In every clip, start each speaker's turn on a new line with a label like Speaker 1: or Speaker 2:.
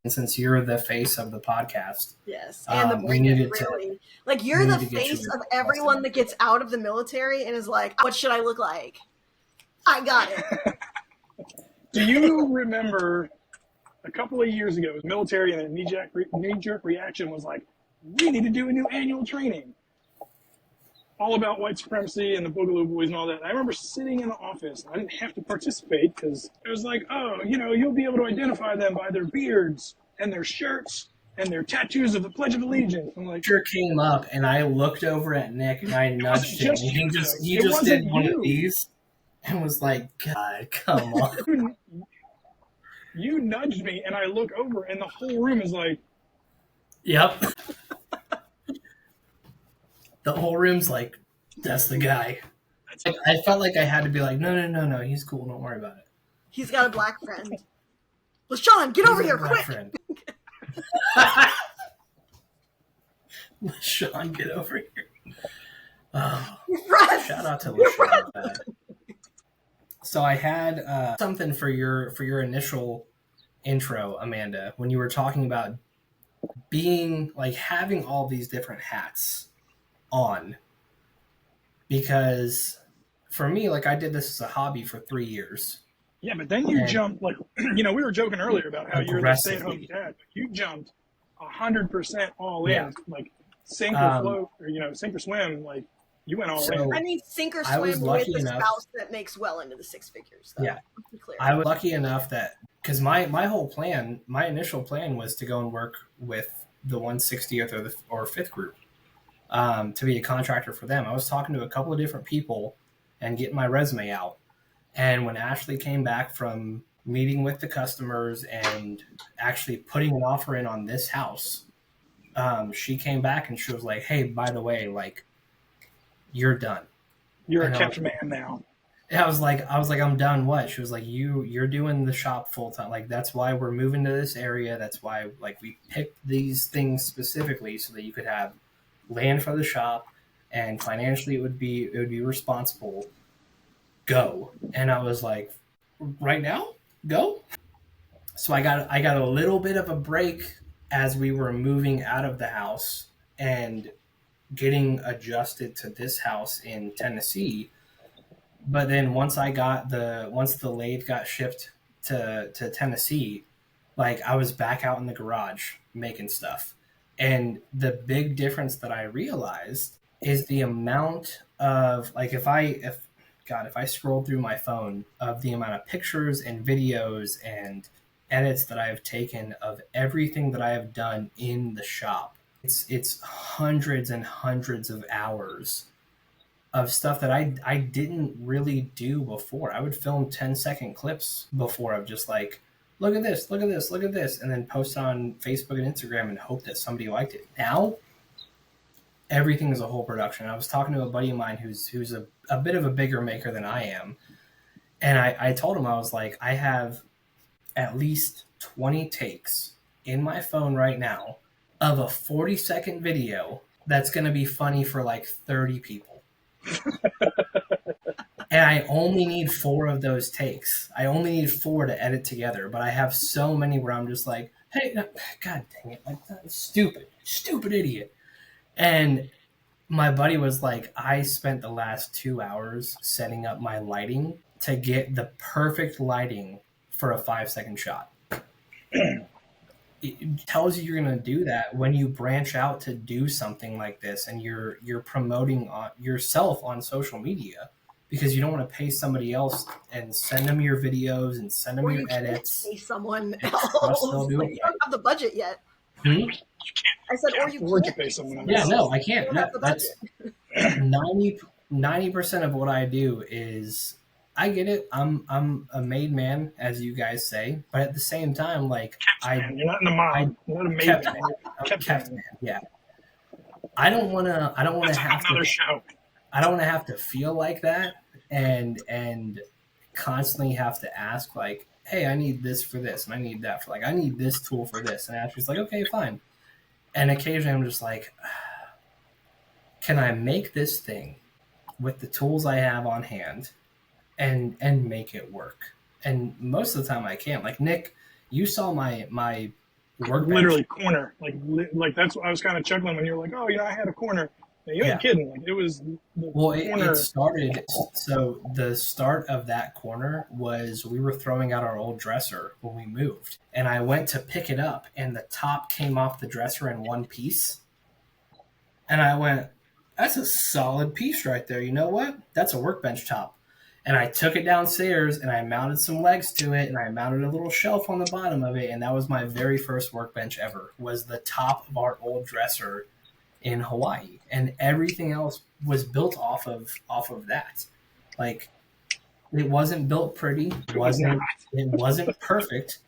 Speaker 1: since you're the face of the podcast,
Speaker 2: yes, and the
Speaker 1: we
Speaker 2: brand,
Speaker 1: needed
Speaker 2: really.
Speaker 1: to.
Speaker 2: Like, you're
Speaker 1: We
Speaker 2: the
Speaker 1: need to get you
Speaker 2: face
Speaker 1: a
Speaker 2: of everyone that gets out of the military and is like, what should I look like? I got it.
Speaker 3: Do you remember a couple of years ago, it was military, and the knee-jerk reaction was like, we need to do a new annual training all about white supremacy and the Boogaloo Boys and all that. And I remember sitting in the office, and I didn't have to participate because it was like, oh, you'll be able to identify them by their beards and their shirts and their tattoos of the Pledge of Allegiance. I'm like,
Speaker 1: picture came up, and I looked over at Nick, and I nudged him. And he just did one of these and was like, God, come on.
Speaker 3: You nudged me, and I look over, and the whole room is like,
Speaker 1: yep. The whole room's like, that's the guy. I felt like I had to be like, no, he's cool, don't worry about it.
Speaker 2: He's got a black friend. LaShawn, get over here, quick!
Speaker 1: LaShawn, get over here. Oh, shout out to LaShawn. So I had something for your initial intro, Amanda, when you were talking about being like having all these different hats on, because for me, like, I did this as a hobby for 3 years.
Speaker 3: Yeah, but then you jumped, like, we were joking earlier about how you're the stay-at-home dad, but you jumped 100% all in, like sink or float, or sink or swim, like you went all in.
Speaker 2: I mean, sink or swim with a spouse that makes well into the six figures, though.
Speaker 1: Yeah, I was lucky enough that, because my initial plan was to go and work with the 160th or 5th group, to be a contractor for them. I was talking to a couple of different people and getting my resume out. And when Ashley came back from meeting with the customers and actually putting an offer in on this house, she came back and she was like, hey, by the way, like, you're done.
Speaker 3: You're a kept man now.
Speaker 1: I was like, I'm done. What? She was like, you're doing the shop full time. Like, that's why we're moving to this area. That's why, like, we picked these things specifically so that you could have land for the shop, and financially it would be responsible. Go. And I was like, right now, go. So I got a little bit of a break as we were moving out of the house and getting adjusted to this house in Tennessee. But then once the lathe got shipped to Tennessee, like, I was back out in the garage making stuff. And the big difference that I realized is the amount of, like, if I scroll through my phone, of the amount of pictures and videos and edits that I have taken of everything that I have done in the shop. It's hundreds and hundreds of hours of stuff that I didn't really do before. I would film 10-second clips before of just like, look at this, look at this, look at this, and then post on Facebook and Instagram and hope that somebody liked it. Now, everything is a whole production. I was talking to a buddy of mine who's a bit of a bigger maker than I am. And I told him, I was like, I have at least 20 takes in my phone right now of a 40-second video that's going to be funny for like 30 people. And I only need 4 of those takes. I only need 4 to edit together. But I have so many where I'm just like, hey, no, God dang it. Like, stupid idiot. And my buddy was like, I spent the last 2 hours setting up my lighting to get the perfect lighting for a 5-second shot. It tells you you're going to do that when you branch out to do something like this, and you're promoting yourself on social media, because you don't want to pay somebody else and send them your videos and send them your edits.
Speaker 2: Pay someone else. You don't have the budget yet.
Speaker 1: Hmm?
Speaker 2: I said, or you can't
Speaker 3: pay someone else.
Speaker 1: Yeah, no, I can't.
Speaker 2: No, that's
Speaker 1: 90% of what I do is, I get it. I'm a made man, as you guys say, but at the same time, like,
Speaker 3: you're not in the mob. You're not a made man.
Speaker 1: I'm kept man. Yeah. I don't want to have
Speaker 3: another show.
Speaker 1: I don't want to have to feel like that and constantly have to ask, like, hey, I need this for this, and I need that for, like, I need this tool for this, and Ashley's like, okay, fine. And occasionally I'm just like, can I make this thing with the tools I have on hand and make it work? And most of the time I can't. Like, Nick, you saw my workbench.
Speaker 3: literally corner. Like that's what I was kind of chuckling when you were like, oh, I had a corner. Now, you ain't
Speaker 1: Yeah.
Speaker 3: kidding. Like, it was the
Speaker 1: Well, it
Speaker 3: corner.
Speaker 1: started. So the start of that corner was we were throwing out our old dresser when we moved, and I went to pick it up, and the top came off the dresser in one piece, and I went, "That's a solid piece right there. You know what? That's a workbench top." And I took it downstairs and I mounted some legs to it and I mounted a little shelf on the bottom of it, and that was my very first workbench ever. Was the top of our old dresser in Hawaii, and everything else was built off of that. Like, it wasn't built pretty,
Speaker 3: It was not.
Speaker 1: it wasn't perfect,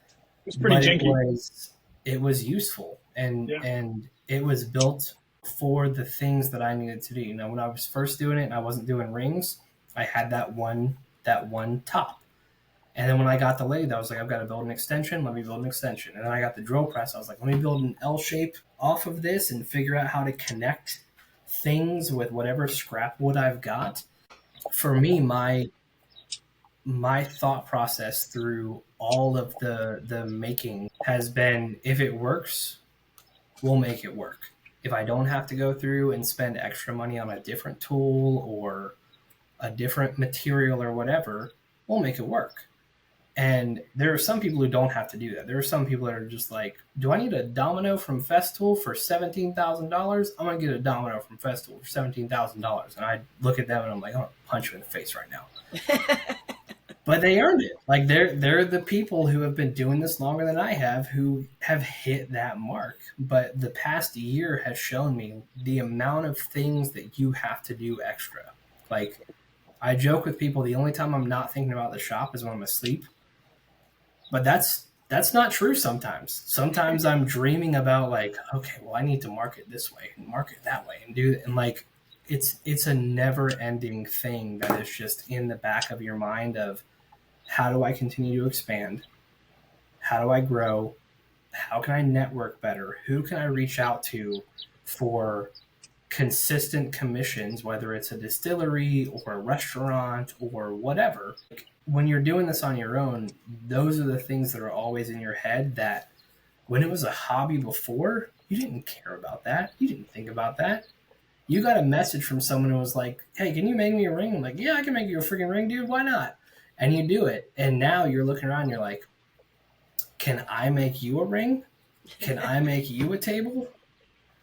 Speaker 3: It was pretty
Speaker 1: but
Speaker 3: janky.
Speaker 1: it was useful,
Speaker 3: Yeah.
Speaker 1: and it was built for the things that I needed to do. When I was first doing it and I wasn't doing rings, I had that one top. And then when I got the lathe, I was like, I've got to build an extension. Let me build an extension. And then I got the drill press. I was like, let me build an L shape off of this and figure out how to connect things with whatever scrap wood I've got. For me, my thought process through all of the making has been, if it works, we'll make it work. If I don't have to go through and spend extra money on a different tool or a different material or whatever, we'll make it work. And there are some people who don't have to do that. There are some people that are just like, do I need a domino from Festool for $17,000? I'm going to get a domino from Festool for $17,000. And I look at them and I'm like, I'm going to punch you in the face right now. But they earned it. Like, they're the people who have been doing this longer than I have, who have hit that mark. But the past year has shown me the amount of things that you have to do extra. Like, I joke with people, the only time I'm not thinking about the shop is when I'm asleep. But that's not true sometimes. Sometimes I'm dreaming about, like, okay, well, I need to market this way and market that way and do, and like, it's a never ending thing that is just in the back of your mind of, how do I continue to expand? How do I grow? How can I network better? Who can I reach out to for consistent commissions, whether it's a distillery or a restaurant or whatever? When you're doing this on your own, those are the things that are always in your head, that when it was a hobby before, you didn't care about that. You didn't think about that. You got a message from someone who was like, hey, can you make me a ring? I'm like, yeah, I can make you a freaking ring, dude. Why not? And you do it. And now you're looking around and you're like, can I make you a ring? Can I make you a table?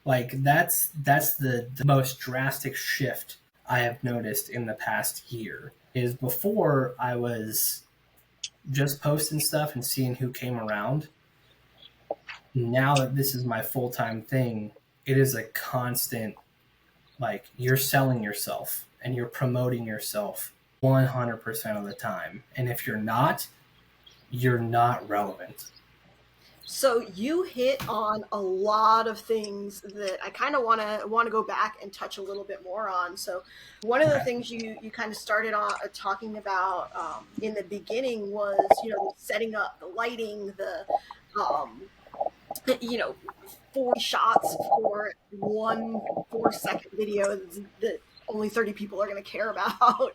Speaker 1: Like, that's the most drastic shift I have noticed in the past year. Is before, I was just posting stuff and seeing who came around. Now that this is my full-time thing, it is a constant, like, you're selling yourself and you're promoting yourself 100% of the time. And if you're not relevant.
Speaker 2: So you hit on a lot of things that I kind of want to go back and touch a little bit more on. So one of the things you kind of started on talking about in the beginning was, setting up the lighting, the 40 shots for one 4-second video that only 30 people are going to care about.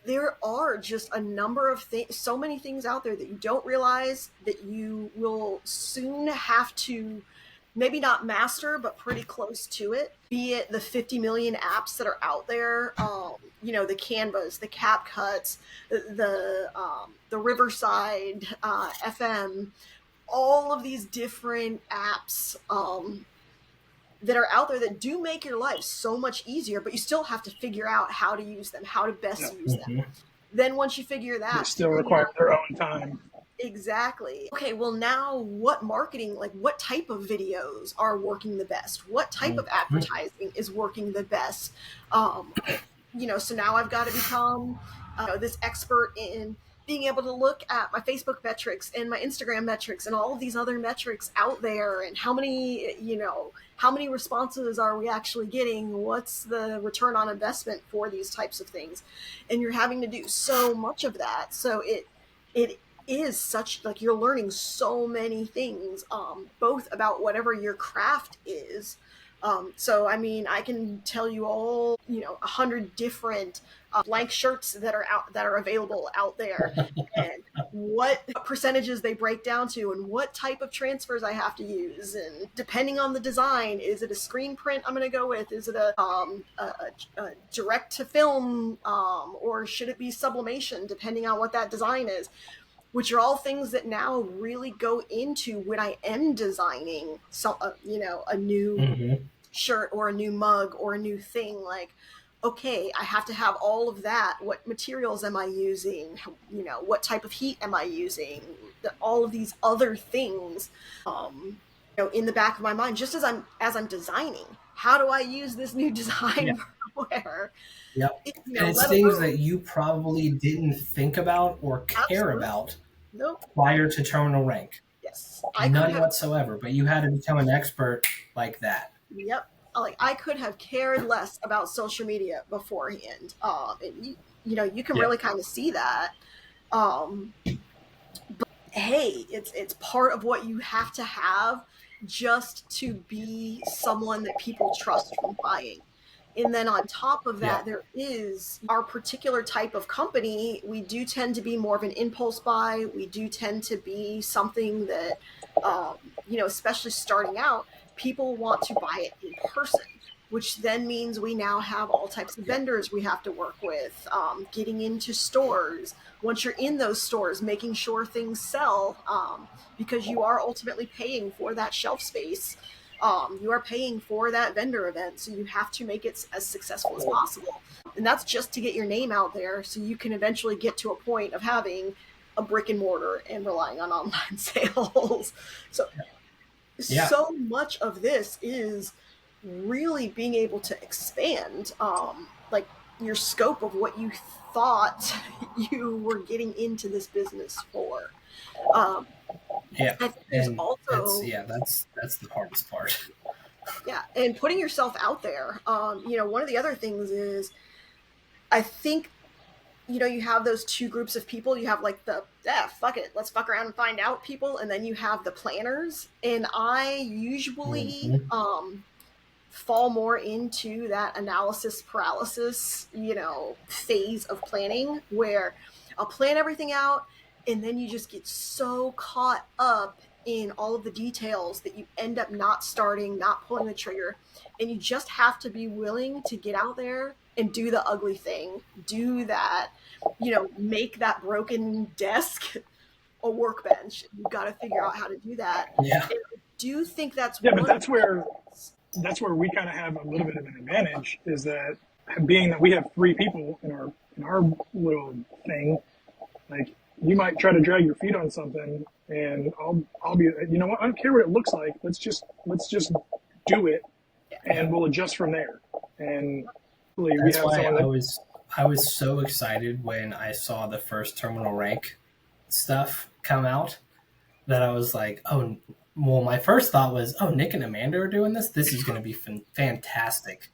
Speaker 2: There are just a number of things, so many things out there that you don't realize that you will soon have to maybe not master, but pretty close to it. Be it the 50 million apps that are out there, the Canvas, the CapCuts, the Riverside, FM, all of these different apps that are out there that do make your life so much easier, but you still have to figure out how to use them, how to best use them. Then once you figure that,
Speaker 3: They still require their own time.
Speaker 2: Exactly. Okay, well, now what marketing, like what type of videos are working the best? What type of advertising is working the best? So now I've got to become this expert in being able to look at my Facebook metrics and my Instagram metrics and all of these other metrics out there, and how many responses are we actually getting? What's the return on investment for these types of things? And you're having to do so much of that. So it is such, like, you're learning so many things, both about whatever your craft is, So I mean, I can tell you all, 100 different blank shirts that are available out there, and what percentages they break down to, and what type of transfers I have to use, and depending on the design, is it a screen print I'm going to go with? Is it a direct to film, or should it be sublimation? Depending on what that design is, which are all things that now really go into when I am designing a new
Speaker 1: Mm-hmm.
Speaker 2: shirt or a new mug or a new thing. Like, okay, I have to have all of that. What materials am I using? What type of heat am I using? All of these other things, in the back of my mind, just as I'm designing. How do I use this new
Speaker 1: Yeah.
Speaker 2: design where,
Speaker 1: Yep. And it's
Speaker 2: let
Speaker 1: things
Speaker 2: alone
Speaker 1: that you probably didn't think about or care
Speaker 2: absolutely
Speaker 1: about
Speaker 2: nope.
Speaker 1: prior to terminal rank.
Speaker 2: Yes, I could
Speaker 1: None
Speaker 2: have.
Speaker 1: whatsoever. But you had to become an expert like that.
Speaker 2: Yep. Like, I could have cared less about social media beforehand. And you can
Speaker 1: Yeah.
Speaker 2: really kind of see that. Um, hey, it's part of what you have to have just to be someone that people trust from buying. And then on top of
Speaker 1: Yeah.
Speaker 2: that, there is our particular type of company. We do tend to be more of an impulse buy. We do tend to be something that, especially starting out, people want to buy it in person, which then means we now have all types of
Speaker 1: Yeah.
Speaker 2: vendors we have to work with, getting into stores. Once you're in those stores, making sure things sell, because you are ultimately paying for that shelf space. You are paying for that vendor event, so you have to make it as successful as possible. And that's just to get your name out there so you can eventually get to a point of having a brick and mortar and relying on online sales. So,
Speaker 1: Yeah.
Speaker 2: so much of this is really being able to expand, like, your scope of what you thought you were getting into this business for. Um,
Speaker 1: Yeah.
Speaker 2: I think there's
Speaker 1: And
Speaker 2: also,
Speaker 1: that's the hardest part.
Speaker 2: yeah, and putting yourself out there. One of the other things is, I think, you have those two groups of people. You have like the, fuck it, let's fuck around and find out people, and then you have the planners. And I usually
Speaker 1: Mm-hmm.
Speaker 2: fall more into that analysis paralysis, phase of planning, where I'll plan everything out, and then you just get so caught up in all of the details that you end up not starting, not pulling the trigger. And you just have to be willing to get out there and do the ugly thing, do that, make that broken desk a workbench. You've got to figure out how to do that.
Speaker 1: Yeah.
Speaker 2: And I do think that's
Speaker 3: Yeah, but
Speaker 2: one of
Speaker 3: that's where we kind of have a little bit of an advantage, is that being that we have three people in our little thing, like, you might try to drag your feet on something, and I'll be, what, I don't care what it looks like. Let's just do it,
Speaker 1: Yeah.
Speaker 3: and we'll adjust from there. And really, we
Speaker 1: That's
Speaker 3: have
Speaker 1: why
Speaker 3: someone that,
Speaker 1: I was so excited when I saw the first terminal rank stuff come out that I was like, oh, well, my first thought was, oh, Nick and Amanda are doing this. This is going to be fantastic.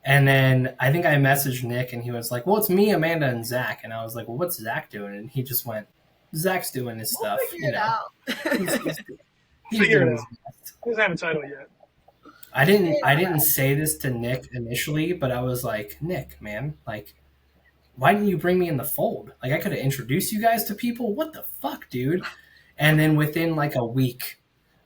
Speaker 1: And then I think I messaged Nick and he was like, well, it's me, Amanda, and Zach. And I was like, well, what's Zach doing? And he just went, Zach's doing his
Speaker 2: we'll
Speaker 1: stuff.
Speaker 2: figure it out.
Speaker 1: He's, he's, he's
Speaker 3: figure
Speaker 1: doing
Speaker 3: it
Speaker 1: his
Speaker 3: out.
Speaker 1: best.
Speaker 3: He doesn't have a title yet.
Speaker 1: I didn't say this to Nick initially, but I was like, Nick, man, like, why didn't you bring me in the fold? Like, I could have introduced you guys to people. What the fuck, dude? And then within like a week,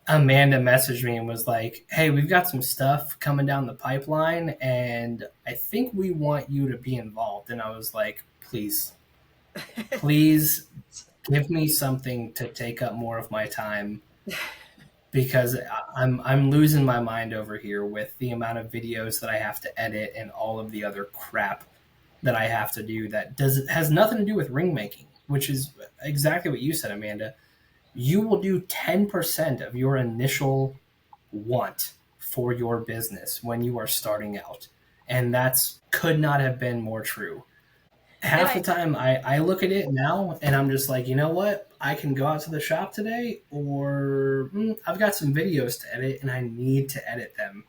Speaker 1: Amanda messaged me and was like, hey, we've got some stuff coming down the pipeline, and I think we want you to be involved. And I was like, please give me something to take up more of my time, because I'm losing my mind over here with the amount of videos that I have to edit and all of the other crap that I have to do that has nothing to do with ring making, which is exactly what you said, Amanda. You will do 10% of your initial want for your business when you are starting out. And that's could not have been more true.
Speaker 2: And
Speaker 1: Half the time I look at it now and I'm just like, you know what? I can go out to the shop today, or I've got some videos to edit and I need to edit them.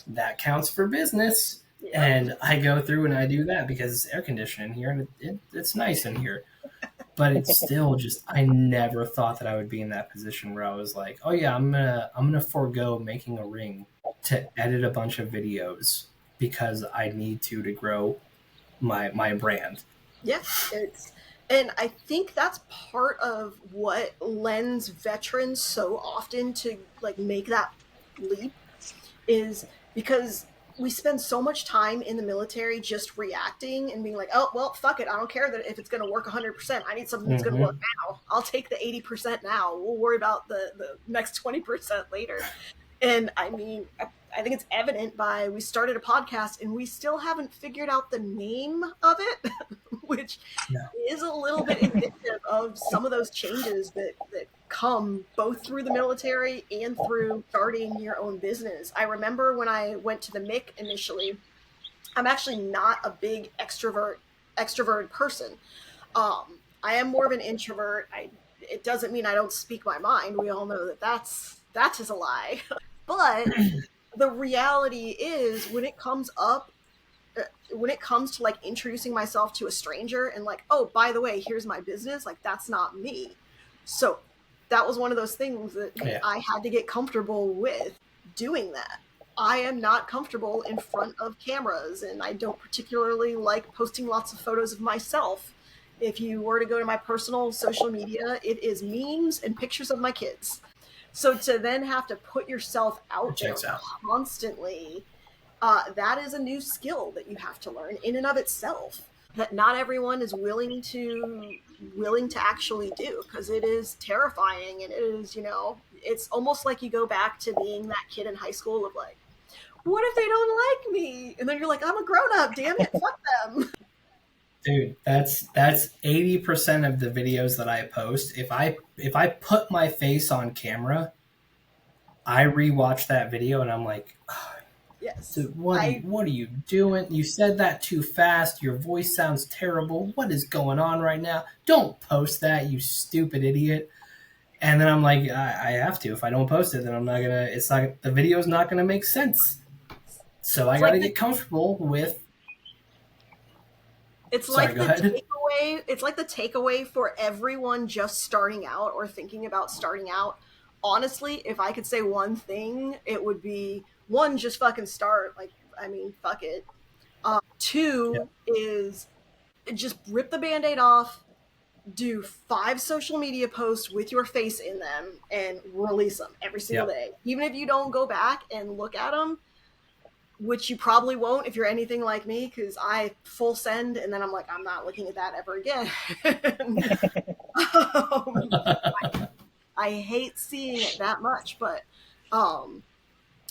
Speaker 1: That counts for business.
Speaker 2: yeah.
Speaker 1: And I go through and I do that because it's air conditioned in here and it's nice in here. But it's still just, I never thought that I would be in that position where I was like, oh yeah, I'm gonna forego making a ring to edit a bunch of videos because I need to grow my brand.
Speaker 2: Yeah, it's and I think that's part of what lends veterans so often to like make that leap is because we spend so much time in the military just reacting and being like, oh, well, fuck it. I don't care that if it's going to work 100%. I need something that's going to work
Speaker 1: Mm-hmm.
Speaker 2: now. I'll take the 80% now. We'll worry about the next 20% later. And I mean, I think it's evident by we started a podcast and we still haven't figured out the name of it, which
Speaker 1: Yeah.
Speaker 2: is a little bit indicative of some of those changes that come both through the military and through starting your own business. I remember when I went to the MIC initially, I'm actually not a big extroverted person. I am more of an introvert. It doesn't mean I don't speak my mind. We all know that that's just a lie. But the reality is when it comes to like introducing myself to a stranger and like, oh, by the way, here's my business, like that's not me. So that was one of those things that, hey,
Speaker 1: Yeah.
Speaker 2: I had to get comfortable with doing that. I am not comfortable in front of cameras and I don't particularly like posting lots of photos of myself. If you were to go to my personal social media, it is memes and pictures of my kids. So to then have to put yourself
Speaker 1: It
Speaker 2: out there
Speaker 1: checks out.
Speaker 2: constantly, that is a new skill that you have to learn in and of itself that not everyone is willing to actually do because it is terrifying and it is, it's almost like you go back to being that kid in high school of like, what if they don't like me? And then you're like, I'm a grown up, damn it, fuck them.
Speaker 1: Dude, that's 80% of the videos that I post. If I put my face on camera, I rewatch that video and I'm like,
Speaker 2: Yes.
Speaker 1: dude, what are you doing? You said that too fast. Your voice sounds terrible. What is going on right now? Don't post that, you stupid idiot. And then I'm like, I have to. If I don't post it, then I'm not gonna. It's not the video's not gonna make sense. So I
Speaker 2: It's
Speaker 1: got to
Speaker 2: like the
Speaker 1: get comfortable with.
Speaker 2: it's
Speaker 1: Sorry,
Speaker 2: like
Speaker 1: go
Speaker 2: the
Speaker 1: ahead.
Speaker 2: takeaway. It's like the takeaway for everyone just starting out or thinking about starting out. Honestly, if I could say one thing, it would be one, just fucking start. Like, I mean, fuck it.
Speaker 1: Yeah,
Speaker 2: Two is just rip the band-aid off, do 5 social media posts with your face in them, and release them every single
Speaker 1: yeah.
Speaker 2: day. Even if you don't go back and look at them, which you probably won't if you're anything like me, because I full send and then I'm like, I'm not looking at that ever again. um, I hate seeing it that much, um,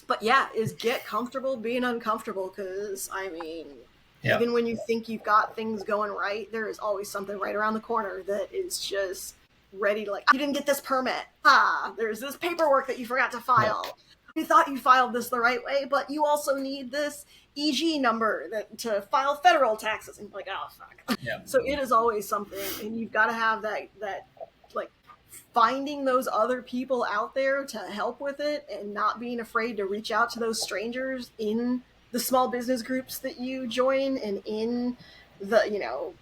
Speaker 2: but yeah, is get comfortable being uncomfortable because I mean,
Speaker 1: Yeah.
Speaker 2: even when you think you've got things going right, there is always something right around the corner that is just ready to like, you didn't get this permit. There's this paperwork that you forgot to
Speaker 1: Yeah.
Speaker 2: file. You thought you filed this the right way, but you also need this EG number to file federal taxes. And like, oh fuck.
Speaker 1: Yeah.
Speaker 2: So it is always something, and you've got to have that like finding those other people out there to help with it and not being afraid to reach out to those strangers in the small business groups that you join and in the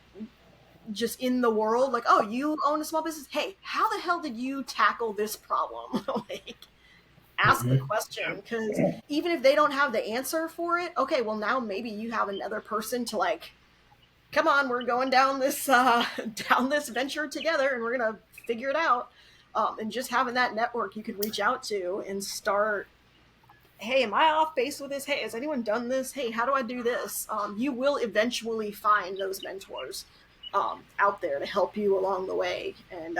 Speaker 2: just in the world, like, oh, you own a small business, hey, how the hell did you tackle this problem? Like, ask the
Speaker 1: Mm-hmm.
Speaker 2: question, because even if they don't have the answer for it, okay, well, now maybe you have another person to like, come on, we're going down this down this venture together and we're gonna figure it out. And just having that network you could reach out to and start, hey, am I off base with this? Hey, has anyone done this? Hey, how do I do this? You will eventually find those mentors out there to help you along the way. And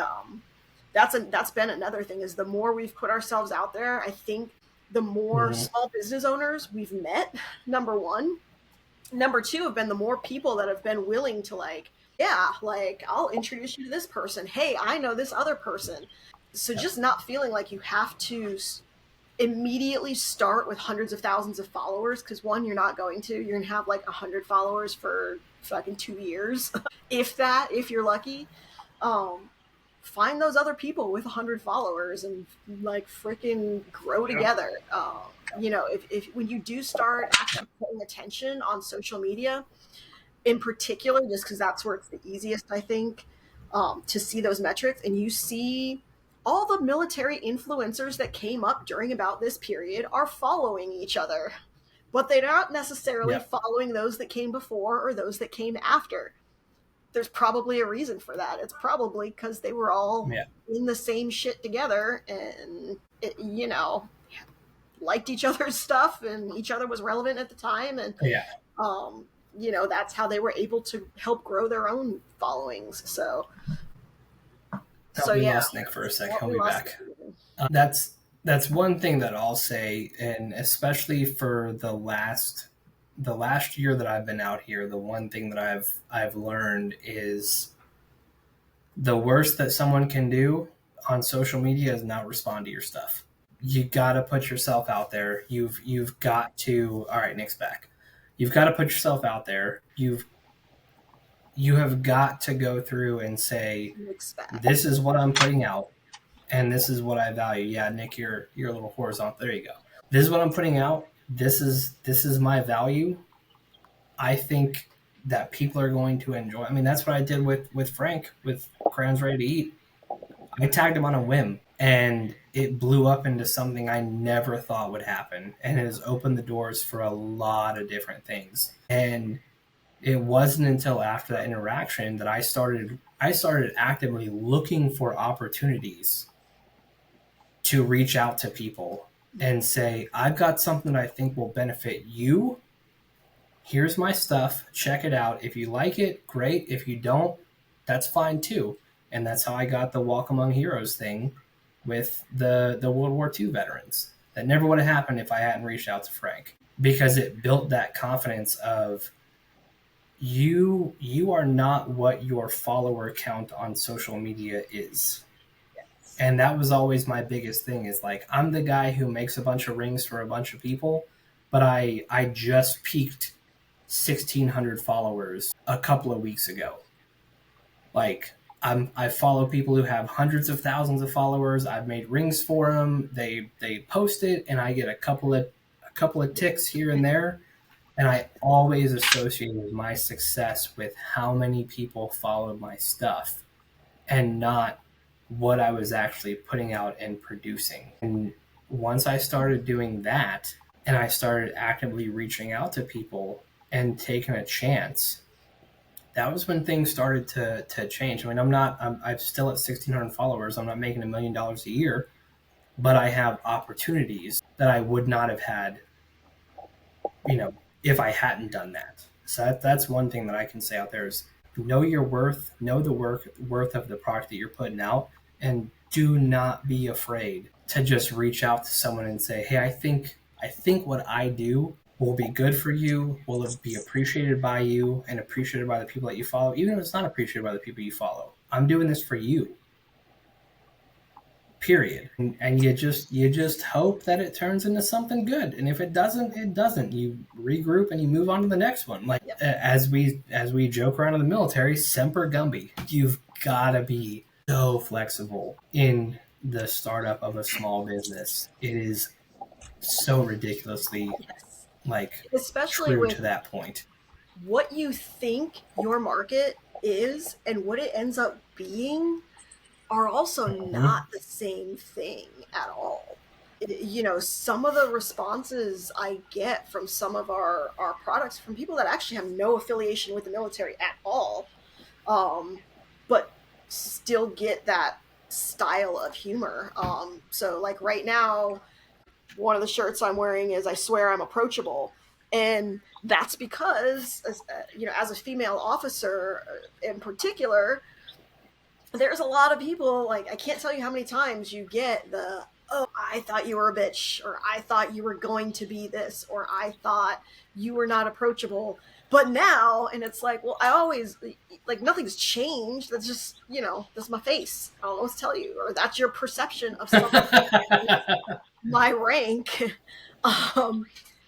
Speaker 2: that's been another thing is the more we've put ourselves out there, I think the more
Speaker 1: Mm-hmm.
Speaker 2: small business owners we've met, number one. Number two have been the more people that have been willing to like, yeah, like I'll introduce you to this person. Hey, I know this other person. So
Speaker 1: Yeah.
Speaker 2: just not feeling like you have to immediately start with hundreds of thousands of followers because one, you're not going to. You're gonna have like 100 followers for fucking 2 years, if that, if you're lucky. Um, Find those other people with 100 followers and like freaking grow
Speaker 3: Yeah.
Speaker 2: together. If when you do start actually paying attention on social media, in particular, just because that's where it's the easiest, I think, to see those metrics, and you see all the military influencers that came up during about this period are following each other, but they're not necessarily
Speaker 1: Yep.
Speaker 2: following those that came before or those that came after. There's probably a reason for that. It's probably because they were all
Speaker 1: Yeah.
Speaker 2: in the same shit together and, liked each other's stuff and each other was relevant at the time. And,
Speaker 1: Yeah.
Speaker 2: that's how they were able to help grow their own followings. So,
Speaker 1: We
Speaker 2: yeah.
Speaker 1: lost Nick for a second. He'll
Speaker 2: We
Speaker 1: be
Speaker 2: lost
Speaker 1: back.
Speaker 2: Nick.
Speaker 1: That's one thing that I'll say, and especially for the last year that I've been out here, the one thing that I've learned is the worst that someone can do on social media is not respond to your stuff. You got to put yourself out there. You've got to. All right, Nick's back. You've got to put yourself out there. You have got to go through and say,
Speaker 2: Nick's back.
Speaker 1: this is what I'm putting out, and this is what I value. Yeah, Nick, you're a little horizontal. There you go. This is what I'm putting out. This is my value. I think that people are going to enjoy. I mean, that's what I did with Frank with Crayons Ready to Eat. I tagged him on a whim, and it blew up into something I never thought would happen, and it has opened the doors for a lot of different things. And it wasn't until after that interaction that I started actively looking for opportunities to reach out to people and say, I've got something that I think will benefit you. Here's my stuff. Check it out. If you like it, great. If you don't, that's fine too. And that's how I got the Walk Among Heroes thing with the World War II veterans. That never would have happened if I hadn't reached out to Frank, because it built that confidence of you are not what your follower count on social media is. And that was always my biggest thing, is like, I'm the guy who makes a bunch of rings for a bunch of people, but I just peaked 1,600 followers a couple of weeks ago. Like, I follow people who have hundreds of thousands of followers. I've made rings for them. They post it, and I get a couple of ticks here and there. And I always associated my success with how many people followed my stuff, and not what I was actually putting out and producing. And once I started doing that, and I started actively reaching out to people and taking a chance, that was when things started to change. I mean, I'm still at 1,600 followers. I'm not making $1 million a year, but I have opportunities that I would not have had, if I hadn't done that. So that's one thing that I can say out there is know your worth, know the worth of the product that you're putting out, and do not be afraid to just reach out to someone and say, hey, I think what I do will be good for you, will be appreciated by you, and appreciated by the people that you follow, even if it's not appreciated by the people you follow. I'm doing this for you. Period. And you just hope that it turns into something good. And if it doesn't, it doesn't. You regroup and you move on to the next one. Like, yep. as we joke around in the military, semper gumby. You've got to be so flexible in the startup of a small business. It is so ridiculously
Speaker 2: especially
Speaker 1: true
Speaker 2: with
Speaker 1: to that point.
Speaker 2: What you think your market is and what it ends up being are also not the same thing at all. Some of the responses I get from some of our products from people that actually have no affiliation with the military at all, but still get that style of humor. So like right now, one of the shirts I'm wearing is I swear I'm approachable. And that's because, as a female officer in particular, there's a lot of people, like, I can't tell you how many times you get the, oh, I thought you were a bitch, or I thought you were going to be this, or I thought you were not approachable. But now, and it's like, well, I always, like, nothing's changed. That's just, that's my face. I don't know what to tell you. Or that's your perception of something. My rank.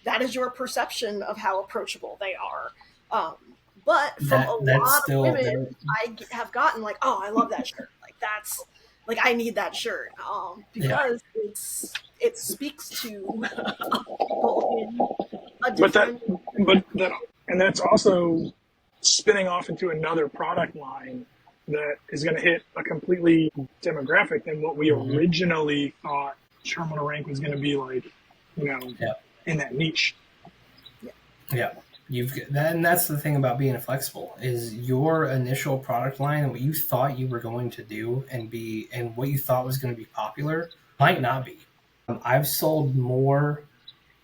Speaker 2: That is your perception of how approachable they are. But from a lot of women, I have gotten like, oh, I love that shirt. Like, that's, like, I need that shirt. Because it speaks to people in a different...
Speaker 3: And that's also spinning off into another product line that is going to hit a completely demographic than what we originally thought terminal rank was going to be like,
Speaker 1: Yeah.
Speaker 3: in that niche.
Speaker 1: Yeah. And that's the thing about being flexible is your initial product line and what you thought you were going to do and what you thought was going to be popular might not be. I've sold more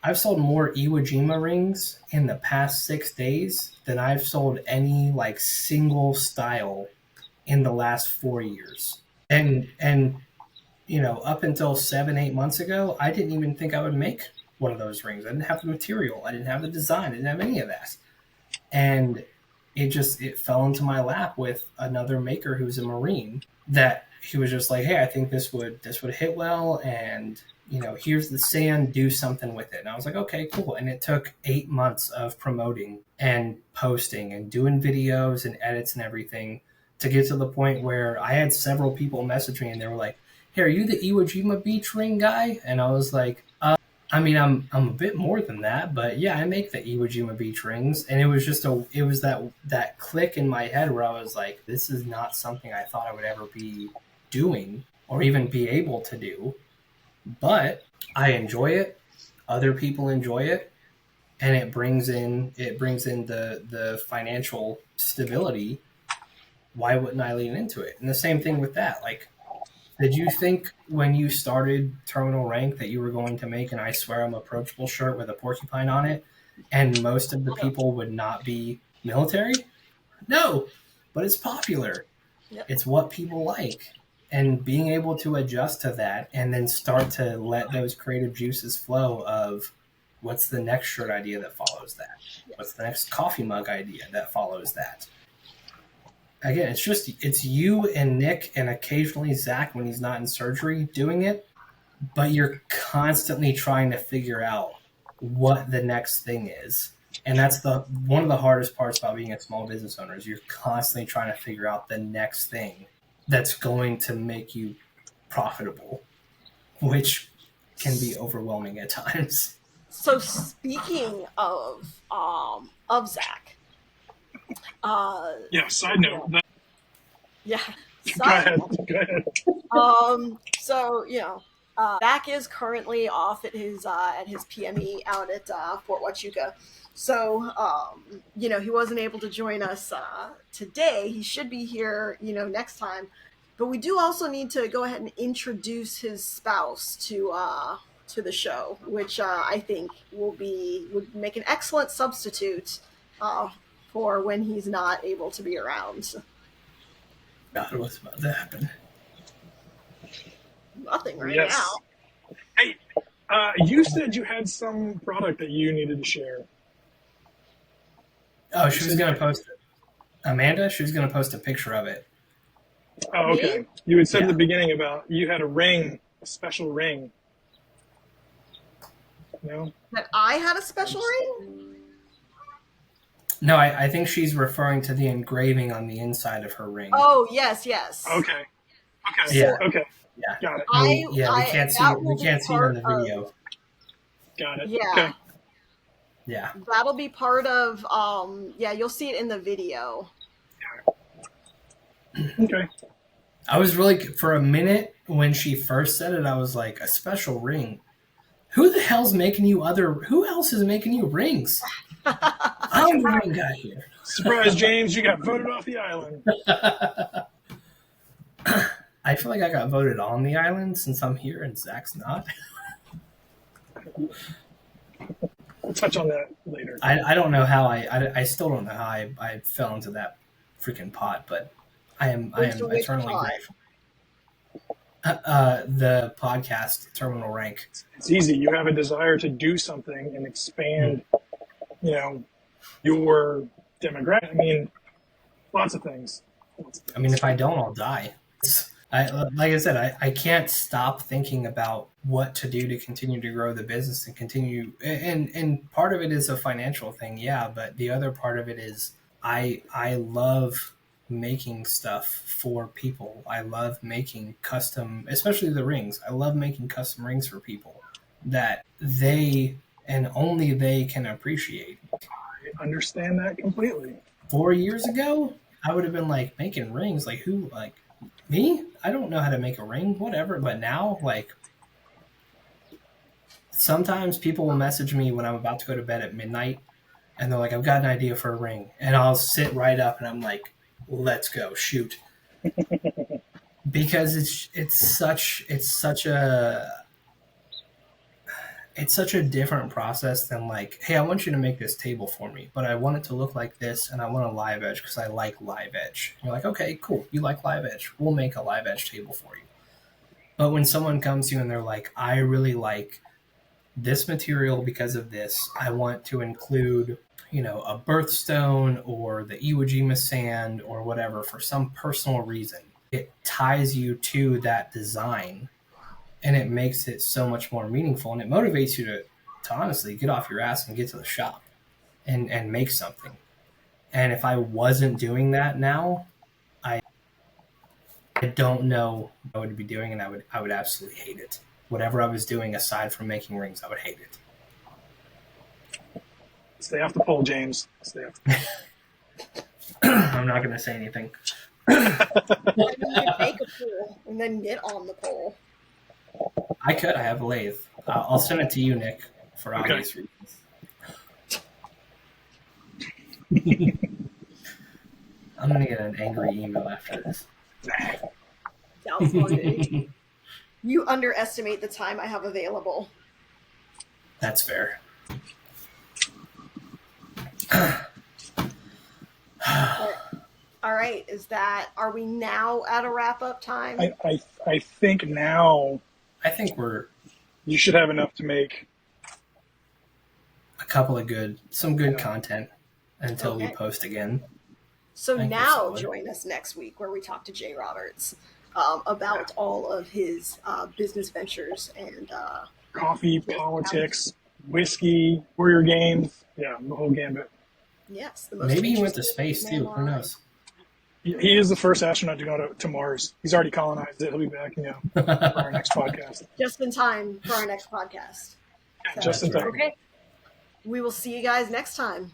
Speaker 1: Iwo Jima rings in the past 6 days than I've sold any like single style in the last 4 years. And up until 7-8 months ago, I didn't even think I would make one of those rings. I didn't have the material. I didn't have the design. I didn't have any of that. And it fell into my lap with another maker who's a Marine that he was just like, hey, I think this would hit well. And, here's the sand, do something with it. And I was like, okay, cool. And it took 8 months of promoting and posting and doing videos and edits and everything to get to the point where I had several people message me and they were like, hey, are you the Iwo Jima beach ring guy? And I was like, I'm a bit more than that, but yeah, I make the Iwo Jima beach rings. And it was just that click in my head where I was like, this is not something I thought I would ever be doing or even be able to do, but I enjoy it. Other people enjoy it. And it brings in the financial stability. Why wouldn't I lean into it? And the same thing with that. Like, did you think when you started Terminal Rank that you were going to make an I Swear I'm Approachable shirt with a porcupine on it and most of the people would not be military? No, but it's popular.
Speaker 2: Yep.
Speaker 1: It's what people like. And being able to adjust to that and then start to let those creative juices flow of what's the next shirt idea that follows that? What's the next coffee mug idea that follows that? Again, it's you and Nick and occasionally Zach when he's not in surgery doing it, but you're constantly trying to figure out what the next thing is. And that's one of the hardest parts about being a small business owner is you're constantly trying to figure out the next thing that's going to make you profitable, which can be overwhelming at times.
Speaker 2: So speaking of Zach,
Speaker 3: Side note.
Speaker 2: Yeah.
Speaker 3: Go ahead.
Speaker 2: So Zach is currently off at his PME out at Fort Huachuca. So he wasn't able to join us today. He should be here next time. But we do also need to go ahead and introduce his spouse to the show, which I think would make an excellent substitute for when he's not able to be around.
Speaker 1: God, what's about to happen?
Speaker 2: Nothing right now.
Speaker 3: Hey, you said you had some product that you needed to share.
Speaker 1: Oh, she was going to post it. Amanda, she was going to post a picture of it.
Speaker 3: Oh, okay.
Speaker 2: Me?
Speaker 3: You had said at the beginning about you had a special ring. No?
Speaker 2: That I had a special ring?
Speaker 1: No, I think she's referring to the engraving on the inside of her ring.
Speaker 2: Oh, yes.
Speaker 3: Okay.
Speaker 1: Yeah.
Speaker 3: Okay.
Speaker 1: Yeah.
Speaker 3: Got it.
Speaker 1: We can't see it in the video.
Speaker 3: Got it.
Speaker 2: Yeah.
Speaker 3: Okay.
Speaker 1: Yeah.
Speaker 2: That'll be part of you'll see it in the video.
Speaker 3: Okay.
Speaker 1: I was really, for a minute when she first said it, I was like, a special ring. Who else is making you rings? I'm the ring guy here.
Speaker 3: Surprise, James, you got voted off the island.
Speaker 1: I feel like I got voted on the island since I'm here and Zach's not.
Speaker 3: We'll touch on that later.
Speaker 1: I don't know how I still don't know how I fell into that freaking pot, but I am eternally grateful. The podcast Terminal Rank.
Speaker 3: It's easy. You have a desire to do something and expand, your demographic. I mean, lots of things.
Speaker 1: I mean, if I don't, I'll die. Like I said, I can't stop thinking about what to do to continue to grow the business and continue. And part of it is a financial thing, yeah. But the other part of it is I love making stuff for people. I love making custom, especially the rings. I love making custom rings for people that they and only they can appreciate.
Speaker 3: I understand that completely.
Speaker 1: 4 years ago, I would have been like, making rings? Like, who? Like, me? I don't know how to make a ring, whatever. But now, like, sometimes people will message me when I'm about to go to bed at midnight, and they're like, I've got an idea for a ring. And I'll sit right up and I'm like, let's go, shoot. Because it's such a different process than like, hey, I want you to make this table for me, but I want it to look like this, and I want a live edge because I like live edge. You're like, okay, cool, you like live edge, we'll make a live edge table for you. But when someone comes to you and they're like, I really like this material because of this, I want to include, a birthstone or the Iwo Jima sand or whatever for some personal reason, it ties you to that design, and it makes it so much more meaningful, and it motivates you to honestly get off your ass and get to the shop and make something. And if I wasn't doing that now, I don't know what I would be doing, and I would absolutely hate it. Whatever I was doing aside from making rings, I would hate it.
Speaker 3: Stay off the pole, James. Stay off the
Speaker 1: pole. I'm not going to say anything.
Speaker 2: You could make a pole and then get on the pole.
Speaker 1: I could. I have a lathe. I'll send it to you, Nick, for obvious reasons. I'm going to get an angry email after this.
Speaker 2: Sounds funny. You underestimate the time I have available.
Speaker 1: That's fair.
Speaker 2: All right. Are we now at a wrap-up time?
Speaker 3: I think now.
Speaker 1: I think
Speaker 3: you should have enough to make
Speaker 1: a couple of good content until we post again.
Speaker 2: So now join us next week where we talk to Jay Roberts about all of his business ventures and
Speaker 3: coffee, politics, whiskey, warrior games. Yeah, the whole gambit.
Speaker 2: Yes.
Speaker 1: Maybe he went to space too. Who knows?
Speaker 3: He is the first astronaut to go to Mars. He's already colonized it. He'll be back, for our next podcast.
Speaker 2: Just in time for our next podcast.
Speaker 3: So, just in time.
Speaker 2: Okay. We will see you guys next time.